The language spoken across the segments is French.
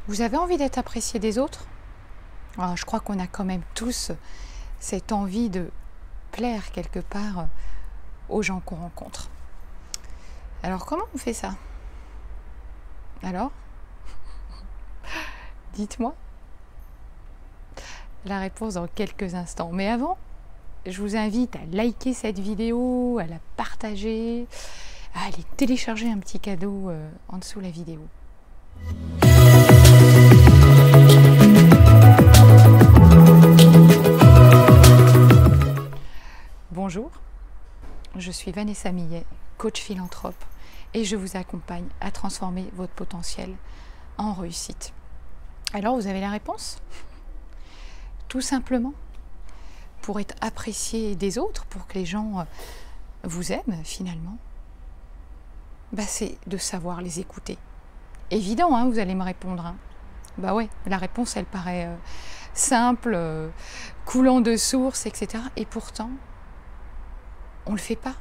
Vous avez envie d'être apprécié des autres? Alors, je crois qu'on a quand même tous cette envie de plaire quelque part aux gens qu'on rencontre. Alors, comment on fait ça? Alors? Dites-moi. La réponse dans quelques instants. Mais avant, je vous invite à liker cette vidéo, à la partager, à aller télécharger un petit cadeau en dessous de la vidéo. Bonjour, je suis Vanessa Millet, coach philanthrope, et je vous accompagne à transformer votre potentiel en réussite. Alors, vous avez la réponse? Tout simplement, pour être apprécié des autres, pour que les gens vous aiment finalement, c'est de savoir les écouter. Évident, hein, vous allez me répondre. Hein. Bah ouais, la réponse, elle paraît simple, coulant de source, etc. Et pourtant, on ne le fait pas.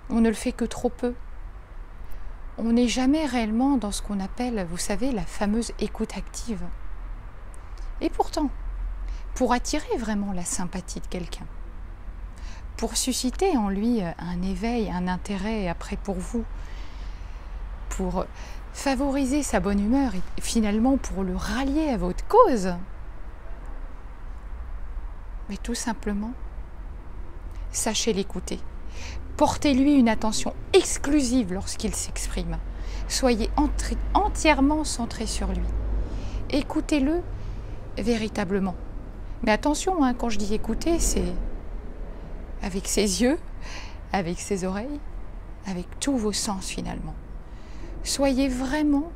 On ne le fait que trop peu. On n'est jamais réellement dans ce qu'on appelle, vous savez, la fameuse écoute active. Et pourtant, pour attirer vraiment la sympathie de quelqu'un, pour susciter en lui un éveil, un intérêt après pour vous, pour favoriser sa bonne humeur et finalement pour le rallier à votre cause, mais tout simplement, sachez l'écouter. Portez-lui une attention exclusive lorsqu'il s'exprime. Soyez entièrement centré sur lui. Écoutez-le véritablement. Mais attention, hein, quand je dis écouter, c'est avec ses yeux, avec ses oreilles, avec tous vos sens finalement. Soyez vraiment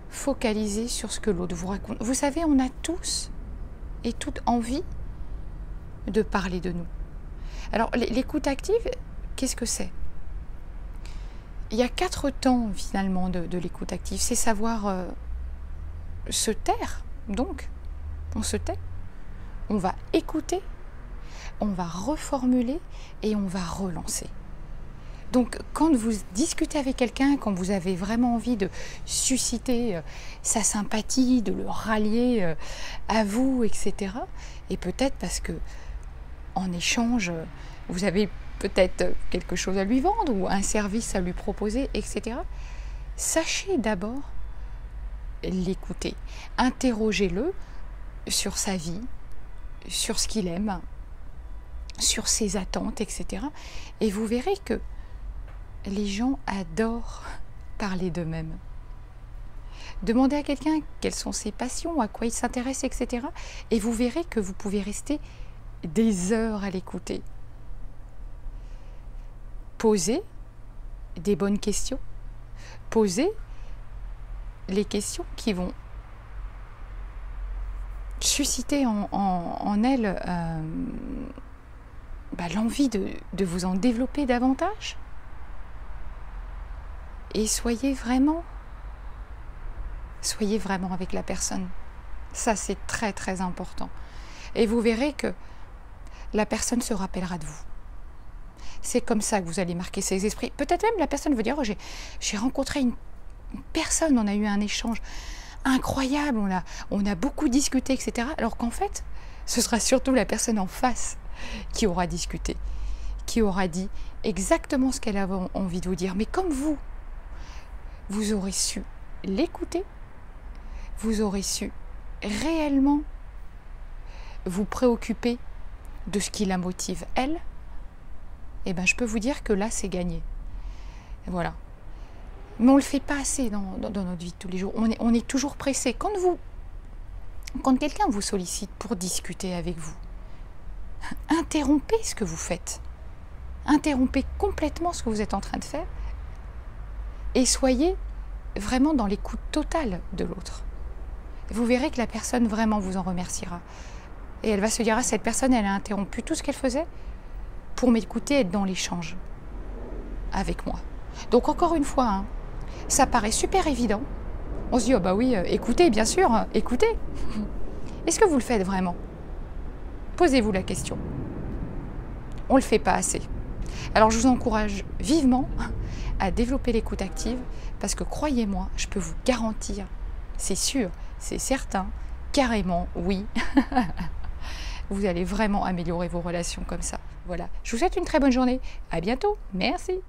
focalisés sur ce que l'autre vous raconte. Vous savez, on a tous et toutes envie de parler de nous. Alors, l'écoute active, qu'est-ce que c'est? Il y a 4 temps finalement de l'écoute active. C'est savoir se taire. Donc, on se tait, on va écouter, on va reformuler et on va relancer. Donc, quand vous discutez avec quelqu'un, quand vous avez vraiment envie de susciter sa sympathie, de le rallier à vous, etc. Et peut-être parce que en échange, vous avez peut-être quelque chose à lui vendre ou un service à lui proposer, etc. Sachez d'abord l'écouter. Interrogez-le sur sa vie, sur ce qu'il aime, sur ses attentes, etc. Et vous verrez que les gens adorent parler d'eux-mêmes. Demandez à quelqu'un quelles sont ses passions, à quoi il s'intéresse, etc. Et vous verrez que vous pouvez rester des heures à l'écouter. Posez des bonnes questions. Posez les questions qui vont susciter en elle l'envie de vous en développer davantage. Et soyez vraiment avec la personne. Ça, c'est très très important. Et vous verrez que la personne se rappellera de vous. C'est comme ça que vous allez marquer ses esprits. Peut-être même la personne va dire, oh, j'ai rencontré une personne, on a eu un échange incroyable, on a beaucoup discuté, etc. Alors qu'en fait, ce sera surtout la personne en face qui aura discuté, qui aura dit exactement ce qu'elle avait envie de vous dire. Mais comme vous aurez su l'écouter, vous aurez su réellement vous préoccuper de ce qui la motive, elle, et je peux vous dire que là, c'est gagné. Voilà. Mais on ne le fait pas assez dans notre vie de tous les jours. On est toujours pressé. Quand quelqu'un vous sollicite pour discuter avec vous, interrompez ce que vous faites. Interrompez complètement ce que vous êtes en train de faire et soyez vraiment dans l'écoute totale de l'autre. Vous verrez que la personne vraiment vous en remerciera. Et elle va se dire, ah, cette personne, elle a interrompu tout ce qu'elle faisait pour m'écouter, être dans l'échange avec moi. Donc encore une fois, hein, ça paraît super évident. On se dit, oh bah oui, écoutez, bien sûr, écoutez. Est-ce que vous le faites vraiment? Posez-vous la question. On ne le fait pas assez. Alors je vous encourage vivement à développer l'écoute active parce que croyez-moi, je peux vous garantir c'est sûr, c'est certain, carrément, oui. Vous allez vraiment améliorer vos relations comme ça. Voilà, je vous souhaite une très bonne journée. À bientôt, merci.